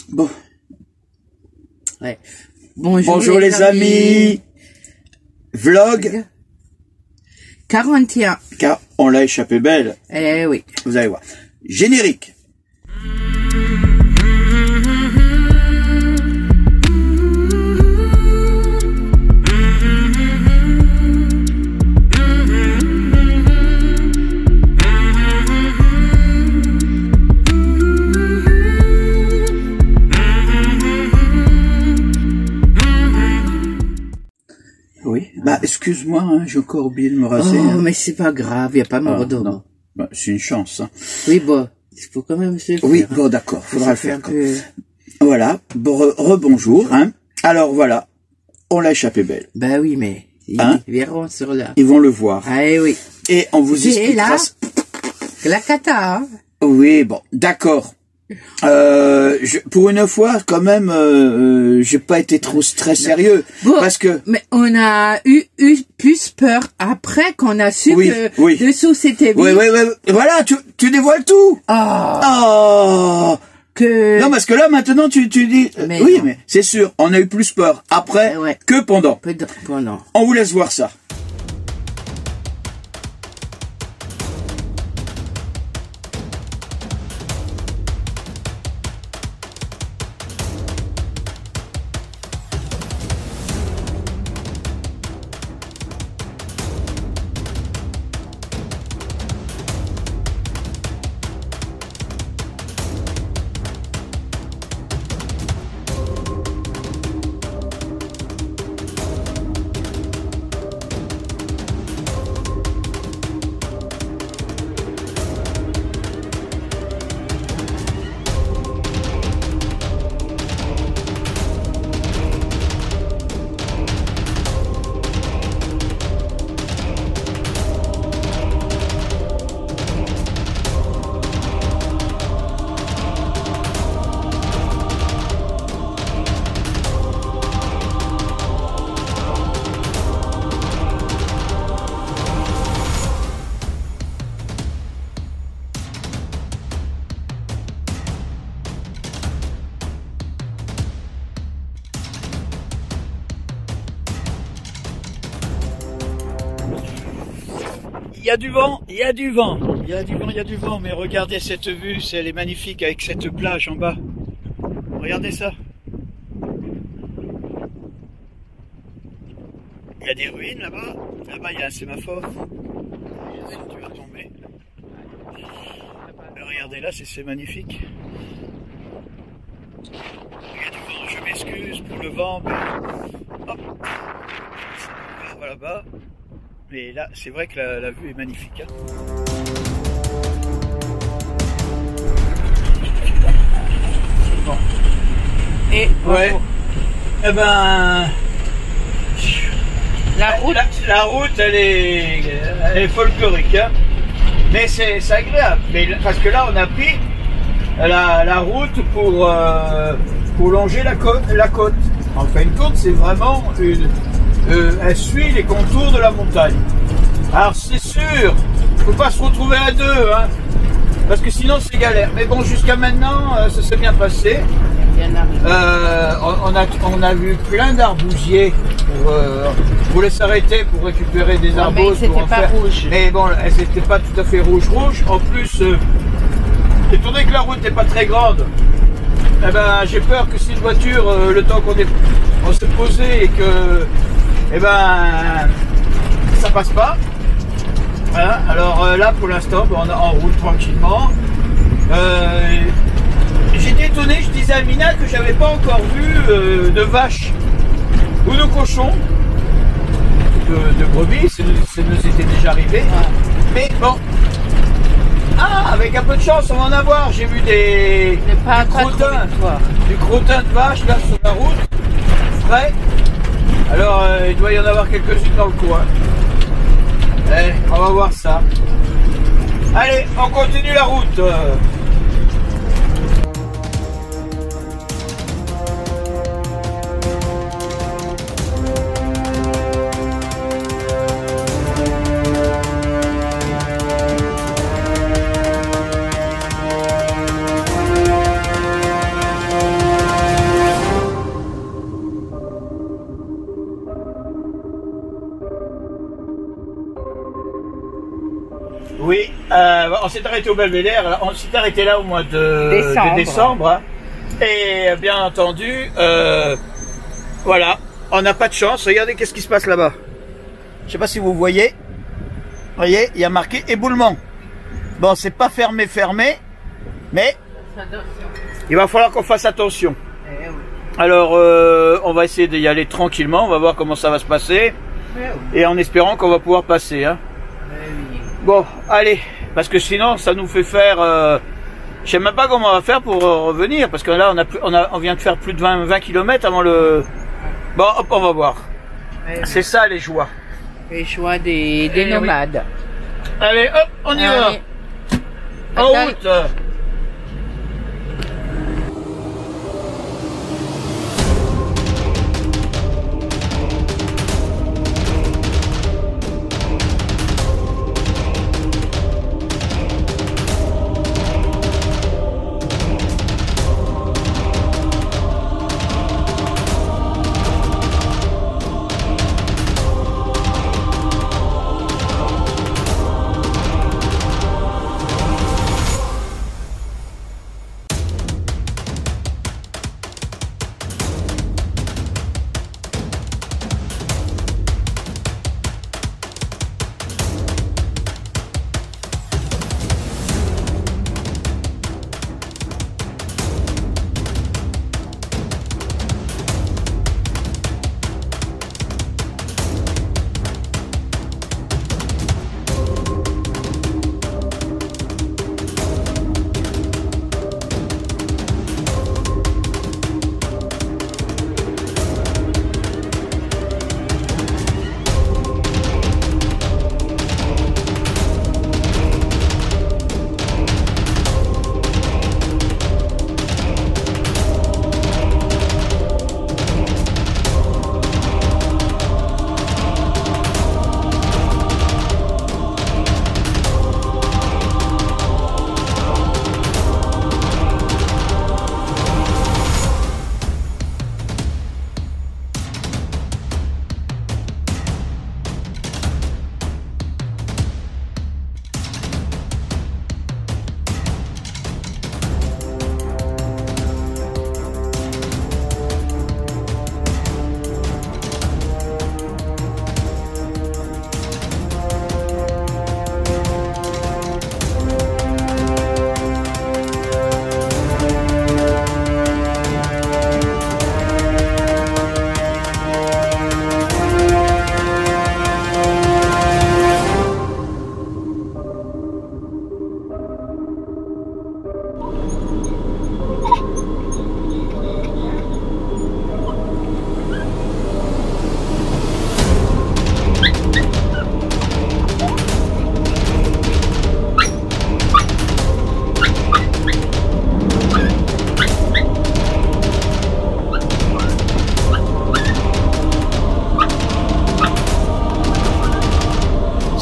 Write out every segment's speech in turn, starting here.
Bon. Ouais. Bonjour, Bonjour les amis. Vlog. 41. Car on l'a échappé belle. Eh oui. Vous allez voir. Générique. Oui. Bah, excuse-moi, hein, j'ai encore oublié de me raser. Oh, hein. mais c'est pas grave, il n'y a pas mort d'homme. Non. Bah, c'est une chance. Hein. Oui, bon, il faut quand même se le faire. Oui, bon, d'accord, faudra le faire. Un peu... Voilà. Bon, rebonjour. Hein. Alors voilà, on l'a échappé belle. Bah oui, mais ils Hein verront sur là. Ils vont le voir. Ah eh oui. Et on vous C'est expliquera. là, la cata, hein. Oui, bon, d'accord. Pour une fois, quand même, j'ai pas été trop très sérieux, Bon, parce que mais on a eu plus peur après qu'on a su Oui, que oui. dessous c'était oui, oui, oui, voilà, tu dévoiles tout. Oh, Oh que... non, parce que là maintenant tu dis Mais oui, non. mais c'est sûr, on a eu plus peur après Ouais. que pendant. Pendant. On vous laisse voir ça. Il y a du vent, il y a du vent, il y a du vent, il y a du vent, mais regardez cette vue, elle est magnifique avec cette plage en bas. Regardez ça. Il y a des ruines là-bas, là-bas il y a un sémaphore. Si tu vas tomber. Regardez là, c'est magnifique. Il y a du vent, je m'excuse pour le vent, mais hop, ça va là-bas. Mais là, c'est vrai que la vue est magnifique. Hein. Bon. Et ouais. Eh ben, la route, elle est folklorique. Hein. Mais c'est agréable. Mais, parce que là, on a pris la route pour longer la côte. En fin de compte, c'est vraiment elle suit les contours de la montagne. Alors c'est sûr, faut pas se retrouver à deux, hein, parce que sinon c'est galère. Mais bon, jusqu'à maintenant, ça s'est bien passé. On a vu plein d'arbousiers pour les s'arrêter pour récupérer des arbustes. Mais c'était pas rouge. Mais bon, elles n'étaient pas tout à fait rouge. En plus, étant donné que la route n'est pas très grande, eh ben, j'ai peur que si une voiture, le temps qu'on s'est posé et que, eh ben, ça passe pas. Voilà. Alors là, pour l'instant, on roule tranquillement. J'étais étonné, je disais à Mina que j'avais pas encore vu de vaches ou de cochons, de brebis, ça nous était déjà arrivé. Ouais. Mais bon. Ah, avec un peu de chance, on va en avoir. J'ai vu du crottin de vache là sur la route, frais. Alors, il doit y en avoir quelques-unes dans le coin. On va voir ça. Allez, on continue la route. On s'est arrêté au Belvédère, là. On s'est arrêté là au mois de décembre. Hein. Et bien entendu, voilà, on n'a pas de chance. Regardez qu'est-ce qui se passe là-bas. Je sais pas si vous voyez. Vous voyez, il y a marqué éboulement. Bon, c'est pas fermé, mais il va falloir qu'on fasse attention. Alors, on va essayer d'y aller tranquillement. On va voir comment ça va se passer. Et en espérant qu'on va pouvoir passer. Hein. Bon, allez. Parce que sinon, ça nous fait faire... je sais même pas comment on va faire pour revenir. Parce que là, on vient de faire plus de 20 km avant le... Bon, hop, on va voir. C'est ça, les joies. Les joies des nomades. Oui. Allez, hop, on y va. En route.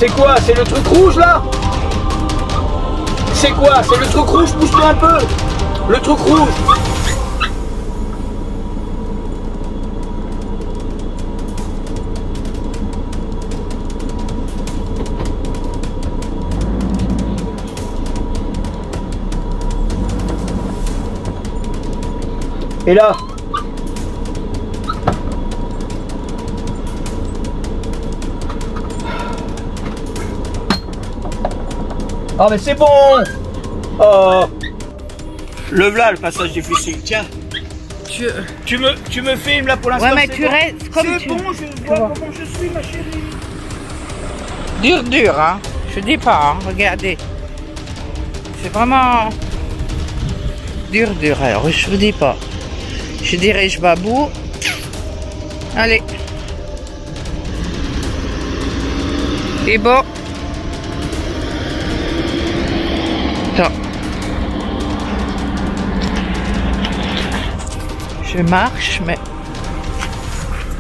C'est quoi? C'est le truc rouge là? C'est quoi? C'est le truc rouge? Pousse-toi un peu! Le truc rouge! Et là? Oh mais c'est bon! Oh! Le voilà le passage difficile, tiens! Tu me filmes là pour l'instant? Ouais mais tu restes comme tu... C'est bon, je vois comment je suis ma chérie! Dur, hein? Je dis pas, hein? Regardez. C'est vraiment... Dur, alors je vous dis pas. Je dirais je babou. Allez. Et bon. Attends. Je marche, mais...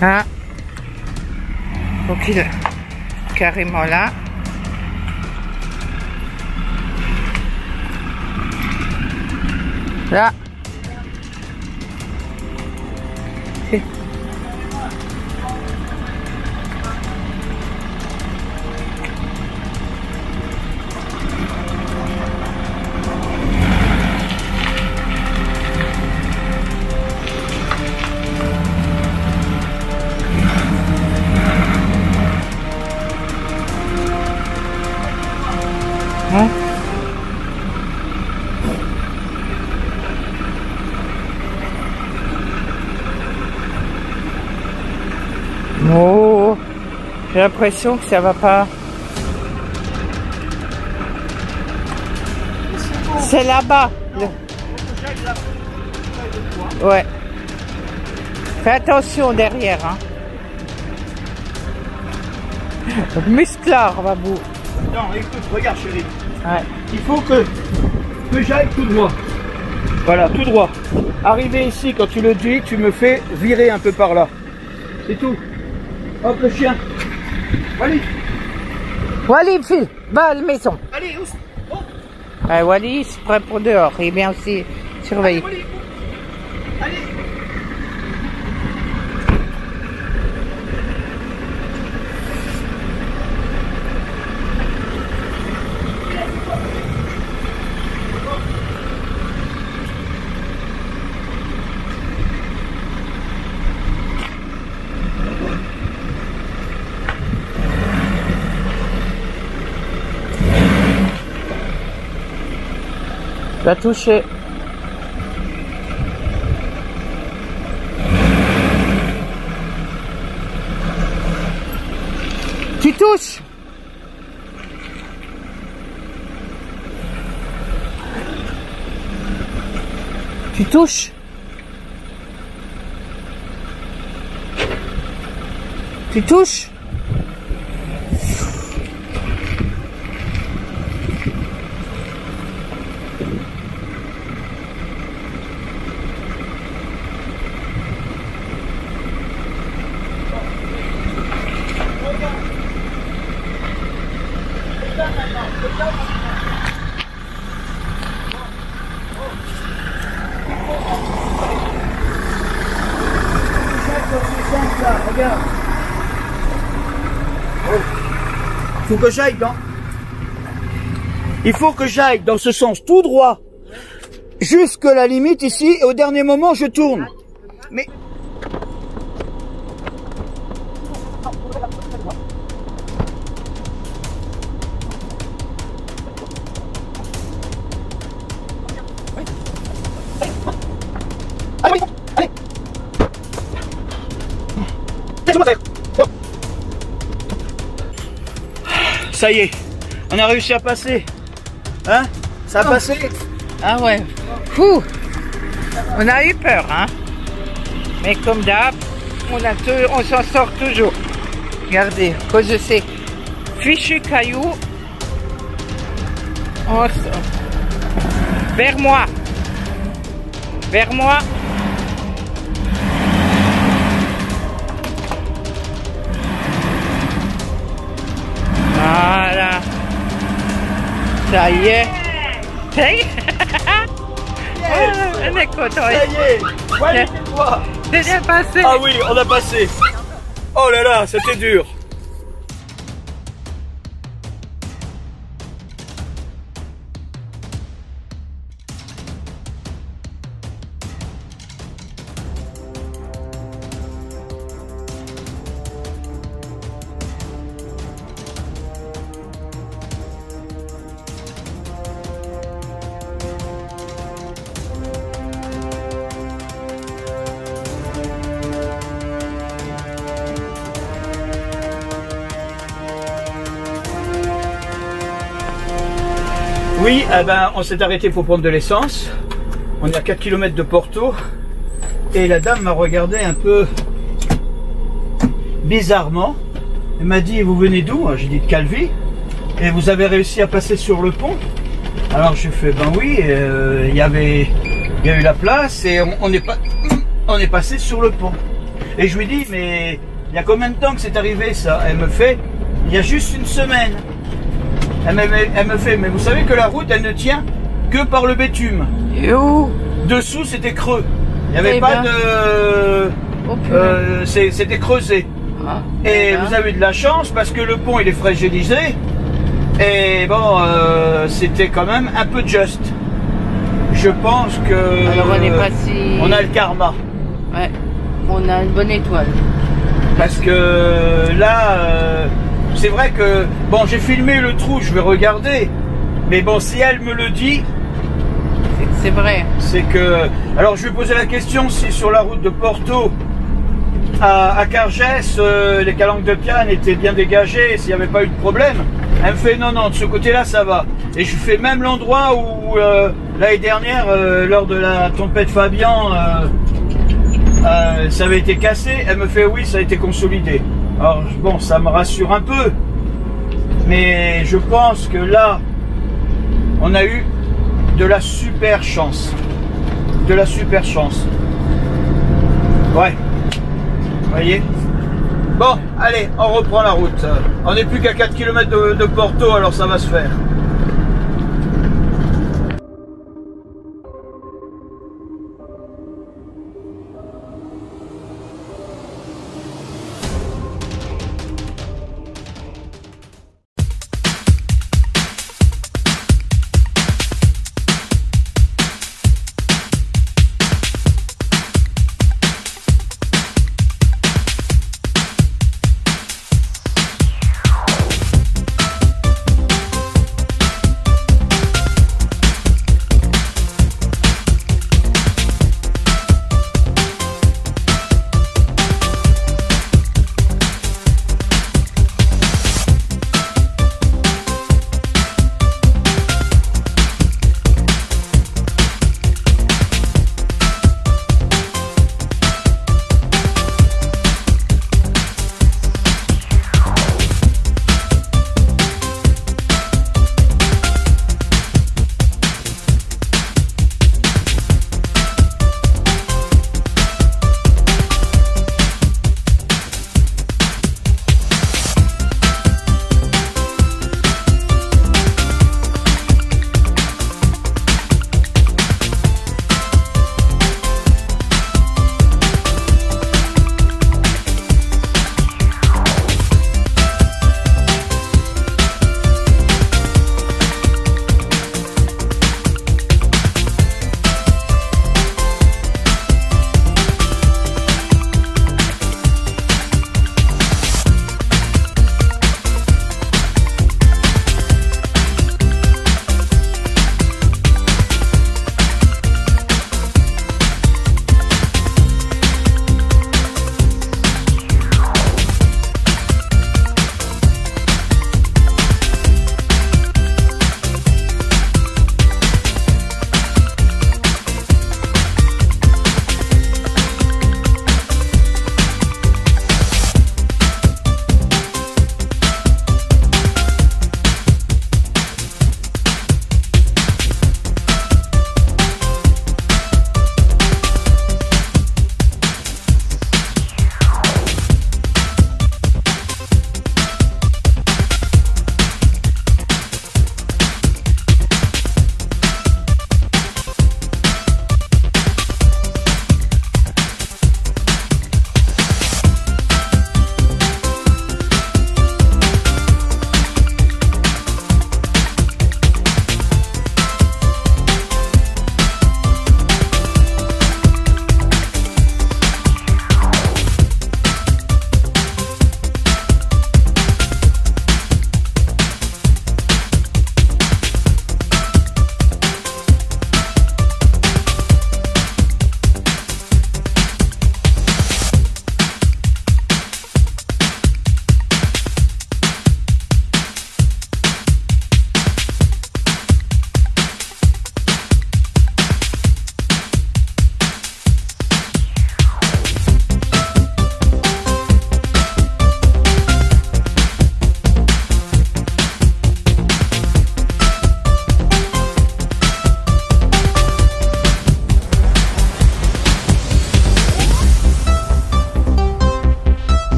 Hein? Faut qu'il est carrément là. Là. Oh, j'ai l'impression que ça va pas. C'est là-bas. Ouais. Fais attention derrière, hein. Musclard, Babou. Non, écoute, regarde chérie. Ouais. Il faut que j'aille tout droit. Voilà, tout droit. Arrivé ici, quand tu le dis, tu me fais virer un peu par là. C'est tout. Hop, le chien. Wally. Wally, file, va à la maison. Allez, où? Ouais, Wally, il se prend pour dehors. Il est bien aussi surveillé. Allez, allez. Va toucher. Tu touches. Tu touches. Tu touches. Regarde. Faut que j'aille dans. Il faut que j'aille dans ce sens tout droit jusque la limite ici et au dernier moment je tourne. Mais ça y est, on a réussi à passer. Hein? Ça a passé? Ah ouais. Fou. On a eu peur, hein. Mais comme d'hab, on s'en sort toujours. Regardez, à cause de ces fichus cailloux. On sort. Vers moi. Vers moi. Voilà. Ça y est. Ça y est. On est content. Ça y est. Voilà, toi. C'est bien passé. Ah oui, on a passé. Oh là là, c'était dur. Oui, eh ben, on s'est arrêté pour prendre de l'essence. On est à 4 km de Porto. Et la dame m'a regardé un peu bizarrement. Elle m'a dit, vous venez d'où? J'ai dit de Calvi. Et vous avez réussi à passer sur le pont? Alors j'ai fait, ben oui, il y a eu la place et on est passé sur le pont. Et je lui dis, mais il y a combien de temps que c'est arrivé ça? Elle me fait, il y a juste une semaine. Elle me fait, mais vous savez que la route, elle ne tient que par le bitume. Et où? Dessous, c'était creux. Il n'y avait pas de... c'était creusé. Ah, et vous avez de la chance parce que le pont, il est fragilisé. Et bon, c'était quand même un peu juste. Je pense que... Alors on n'est pas si... On a le karma. Ouais, on a une bonne étoile. Parce que là... c'est vrai que, bon, j'ai filmé le trou, je vais regarder. Mais bon, si elle me le dit... C'est vrai. C'est que... Alors, je vais poser la question si sur la route de Porto, à Cargès, les calanques de Piane étaient bien dégagées, s'il n'y avait pas eu de problème. Elle me fait non, non, de ce côté-là, ça va. Et je fais même l'endroit où l'année dernière, lors de la tempête Fabian, ça avait été cassé. Elle me fait oui, ça a été consolidé. Alors bon, ça me rassure un peu. Mais je pense que là, on a eu de la super chance. De la super chance. Ouais. Vous voyez? Bon, allez, on reprend la route. On n'est plus qu'à 4 km de Porto, alors ça va se faire.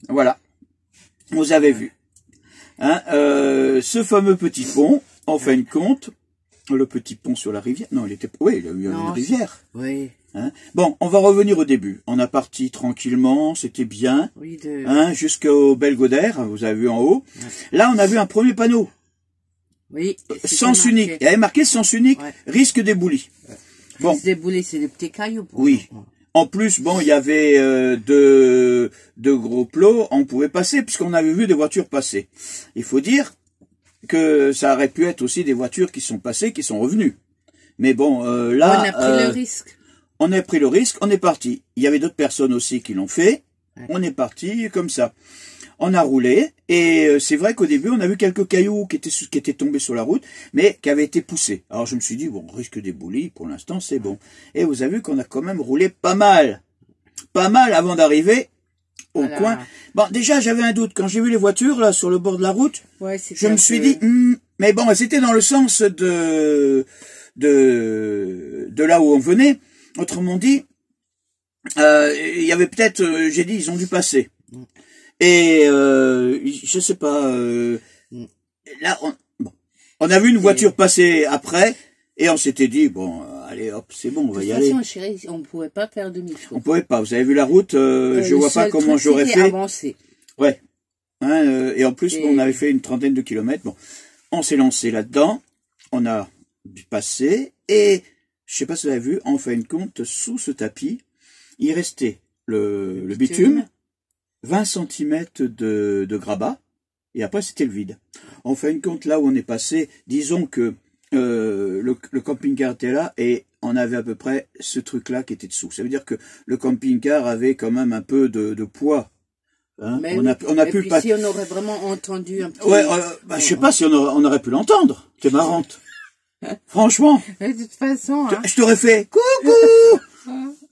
Voilà. Vous avez vu. Hein, ce fameux petit pont, en fin de compte, le petit pont sur la rivière. Non, il était. Oui, il y a eu une rivière. Oui. Hein. Bon, on va revenir au début. On a parti tranquillement, c'était bien. Oui, hein, jusqu'au Belgodère, vous avez vu en haut. Ouais. Là, on a vu un premier panneau. Oui. Sens unique. Il y avait marqué sens unique, risque d'éboulis. Ouais. Bon. Risque d'éboulis, c'est des petits cailloux. Oui. Nous. En plus, bon, il y avait de gros plots, on pouvait passer puisqu'on avait vu des voitures passer. Il faut dire que ça aurait pu être aussi des voitures qui sont passées, qui sont revenues. Mais bon, là... On a pris le risque. On a pris le risque, on est parti. Il y avait d'autres personnes aussi qui l'ont fait. Ouais. On est parti comme ça. On a roulé et c'est vrai qu'au début, on a vu quelques cailloux qui étaient tombés sur la route, mais qui avaient été poussés. Alors je me suis dit, bon, risque d'éboulis, pour l'instant, c'est bon. Et vous avez vu qu'on a quand même roulé pas mal. Pas mal avant d'arriver au coin. Bon, déjà, j'avais un doute. Quand j'ai vu les voitures, là, sur le bord de la route, je me suis dit, mais bon, c'était dans le sens de là où on venait. Autrement dit, il y avait peut-être, j'ai dit, ils ont dû passer. Et je sais pas. Là, on a vu une voiture passer après, et on s'était dit bon, allez, hop, c'est bon, on va y aller. De toute façon, chérie, on pouvait pas faire demi-tour. On pouvait pas. Vous avez vu la route, je vois pas comment j'aurais fait. Avancer. Ouais. Hein, et en plus, bon, on avait fait une trentaine de kilomètres. Bon, on s'est lancé là-dedans. On a dû passer et je sais pas si vous avez vu, en fin de compte, sous ce tapis, il restait le bitume, 20 cm de grabat, et après c'était le vide. En fin de compte, là où on est passé, disons que le camping-car était là, et on avait à peu près ce truc-là qui était dessous. Ça veut dire que le camping-car avait quand même un peu de poids. Hein, on a pu le si on aurait vraiment entendu un petit... Ouais, je sais pas si on aurait pu l'entendre. T'es marrante. Franchement. De toute façon, hein. Je t'aurais fait coucou.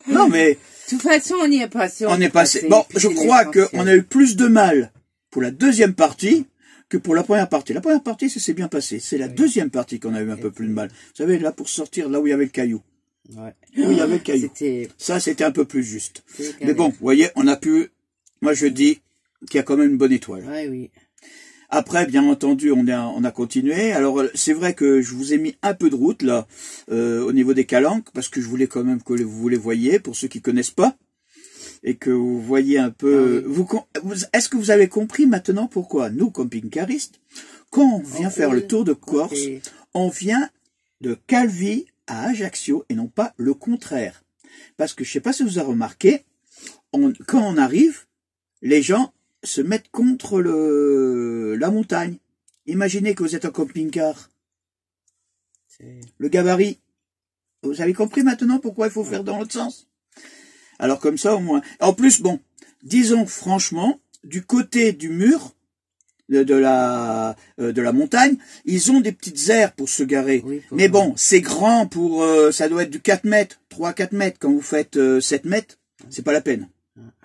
Non mais. De toute façon, on y est passé. On est passé. Bon, je crois qu'on a eu plus de mal pour la deuxième partie que pour la première partie. La première partie, ça s'est bien passé. C'est la deuxième partie qu'on a eu un peu plus de mal. Vous savez, là pour sortir, là où il y avait le caillou. Ouais. Où il y avait le caillou. Ça, c'était un peu plus juste. Mais bon, vous voyez, on a pu. Moi, je dis qu'il y a quand même une bonne étoile. Ouais, oui. Après, bien entendu, on a continué. Alors, c'est vrai que je vous ai mis un peu de route, là, au niveau des calanques, parce que je voulais quand même que vous les voyiez, pour ceux qui connaissent pas, et que vous voyiez un peu... Est-ce que vous avez compris maintenant pourquoi nous, camping-caristes, quand on vient faire le tour de Corse, on vient de Calvi à Ajaccio, et non pas le contraire. Parce que, je sais pas si vous avez remarqué, quand on arrive, les gens se mettre contre la montagne. Imaginez que vous êtes en camping-car. Le gabarit. Vous avez compris maintenant pourquoi il faut faire dans l'autre sens? Alors comme ça au moins. En plus, bon, disons franchement, du côté du mur de la montagne, ils ont des petites aires pour se garer. Oui, mais bon, c'est grand pour... ça doit être du 4 mètres, 3-4 mètres. Quand vous faites 7 mètres, c'est pas la peine.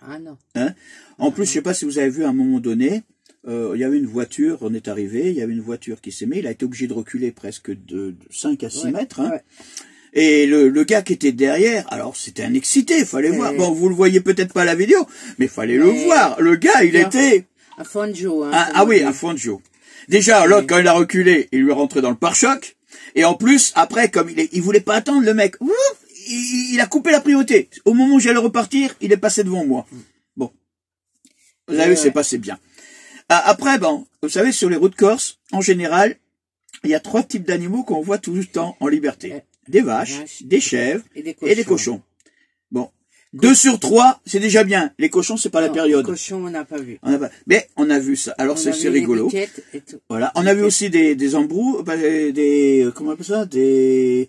Ah non. Hein? En plus, je sais pas si vous avez vu à un moment donné, il y avait une voiture, on est arrivé, il y avait une voiture qui s'est mise, il a été obligé de reculer presque de 5 à 6 mètres. Hein. Ouais. Et le gars qui était derrière, alors c'était un excité, fallait voir. Bon, vous le voyez peut-être pas à la vidéo, mais fallait le voir. Le gars, il était... Un Fonjo. Hein, ah oui, un Fonjo. Déjà, l'autre, quand il a reculé, il lui est rentré dans le pare-choc. Et en plus, après, comme il voulait pas attendre, le mec, ouf, il a coupé la priorité. Au moment où j'allais repartir, il est passé devant moi. Bon. Vous avez vu, c'est passé bien. Après, bon, vous savez, sur les routes corses, en général, il y a 3 types d'animaux qu'on voit tout le temps en liberté. Des vaches, des chèvres et des cochons. Bon. 2 sur 3, c'est déjà bien. Les cochons, c'est pas la période. Les cochons, on n'a pas vu. Mais on a vu ça. Alors, c'est rigolo. Voilà. On a vu aussi des embrouilles, comment on appelle ça? Les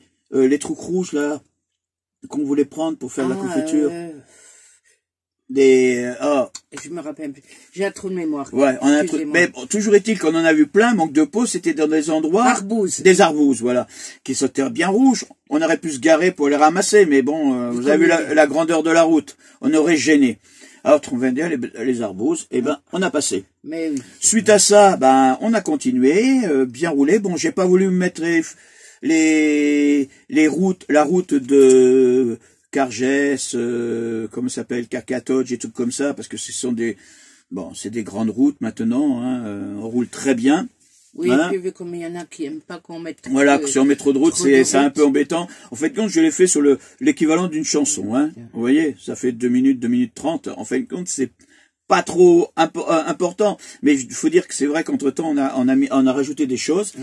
trucs rouges, là, qu'on voulait prendre pour faire la confiture. Je me rappelle plus. J'ai un trou de mémoire. Ouais, on a un trou. Mais bon, toujours est-il qu'on en a vu plein, manque de peau, c'était dans des endroits. Arbouses. Des arbouses, voilà. Qui sautaient bien rouges. On aurait pu se garer pour les ramasser, mais bon, vous avez vu la grandeur de la route. On aurait gêné. Alors, on vient dire les arbouses, et ben, on a passé. Mais oui. Suite à ça, ben, on a continué, bien roulé. Bon, j'ai pas voulu mettre la route de Cargès, comment ça s'appelle, Carcatoge et tout comme ça, parce que ce sont des Bon, c'est des grandes routes maintenant, hein, on roule très bien. Oui, Voilà. puis vu comme il y en a qui aiment pas qu'on mette trop Voilà, de, si on met trop de route, trop de c'est un route. peu embêtant. En fait, quand je l'ai fait sur l'équivalent d'une chanson, hein. Vous voyez, ça fait 2 minutes 30. En fin de compte, c'est pas trop important, mais il faut dire que c'est vrai qu'entre-temps on a rajouté des choses.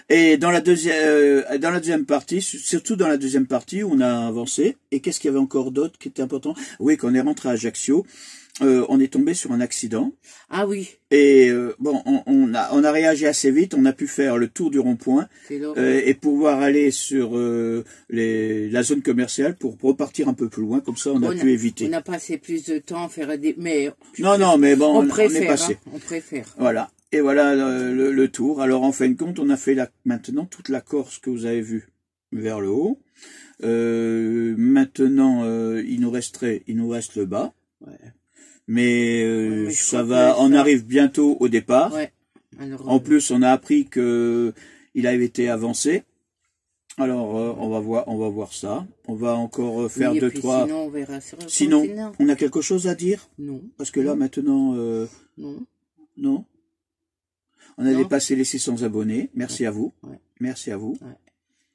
Et dans la deuxième partie, surtout dans la deuxième partie, on a avancé. Et qu'est-ce qu'il y avait encore d'autre qui était important? Oui, quand on est rentré à Ajaccio, on est tombé sur un accident. Ah oui. Et bon, on a réagi assez vite. On a pu faire le tour du rond-point et pouvoir aller sur la zone commerciale pour repartir un peu plus loin. Comme ça, on a pu éviter. On a passé plus de temps à faire des... Mais non, mais bon, on préfère, est passé. Hein, on préfère. Voilà. Et voilà le tour. Alors en fin de compte, on a fait maintenant toute la Corse que vous avez vue vers le haut. Maintenant, il nous reste le bas. Ouais. Mais ça va, on arrive bientôt au départ. Ouais. Alors, en plus, on a appris que il avait été avancé. Alors, on va voir ça. On va encore faire 2-3. Sinon, on verra sur le Sinon, continent. on a quelque chose à dire? Non. Parce que là, maintenant, non. On a dépassé les 600 abonnés. Merci à vous. Ouais. Merci à vous.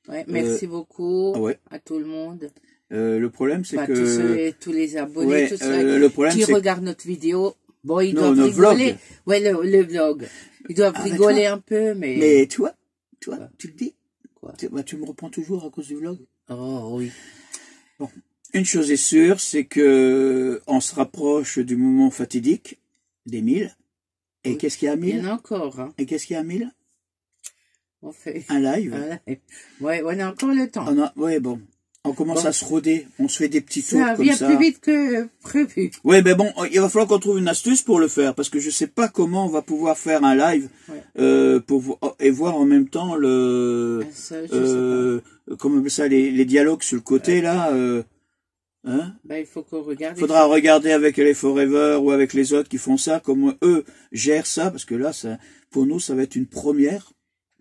Ouais, merci beaucoup ouais. à tout le monde. Le problème, c'est que... Tous les abonnés, tout ça, le problème, qui regardent notre vidéo, bon, ils doivent rigoler. Vlog. Ouais, le vlog. Ils doivent rigoler un peu, mais... Mais tu vois, tu le dis. Quoi? Tu me reprends toujours à cause du vlog. Oh, oui. Bon. Une chose est sûre, c'est que on se rapproche du moment fatidique des 1000. Et oui. Qu'est-ce qu'il y a à 1000? Il y en a encore, hein. Et qu'est-ce qu'il y a à 1000? On fait... Un live. Ouais, on a encore le temps. Ouais, bon. On commence à se roder, on se fait des petits tours comme ça. Ça vient plus vite que prévu. Oui, mais bon, il va falloir qu'on trouve une astuce pour le faire, parce que je sais pas comment on va pouvoir faire un live et voir en même temps comme ça les dialogues sur le côté là. Hein? Ben, il faut qu'on regarde. Faudra regarder avec les Forever ou avec les autres qui font ça, comment eux gèrent ça, parce que là, pour nous, ça va être une première.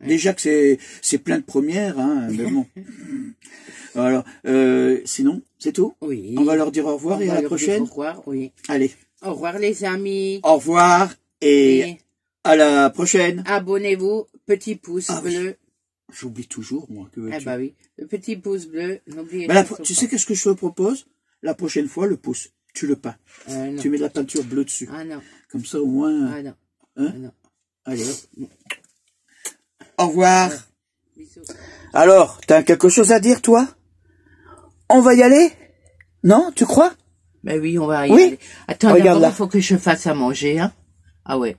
Déjà que c'est plein de premières, hein, mais bon. Alors, sinon, c'est tout? Oui. On va leur dire au revoir et à la prochaine? Au revoir, oui. Allez. Au revoir, les amis. Au revoir et à la prochaine. Abonnez-vous, petit pouce bleu. Oui. J'oublie toujours, moi. Bah oui. Le petit pouce bleu, n'oubliez pas. Tu sais qu'est-ce que je te propose? La prochaine fois, le pouce. Tu le peins. Tu mets de la peinture bleue dessus. Ah non. Comme ça, au moins. Ah non. Hein? Ah non. Allez, hop. Au revoir. Bisous. Alors, t'as quelque chose à dire, toi? On va y aller? Non, tu crois? Ben oui, on va y aller. Attends, d'abord, il faut que je fasse à manger, hein. Ah ouais.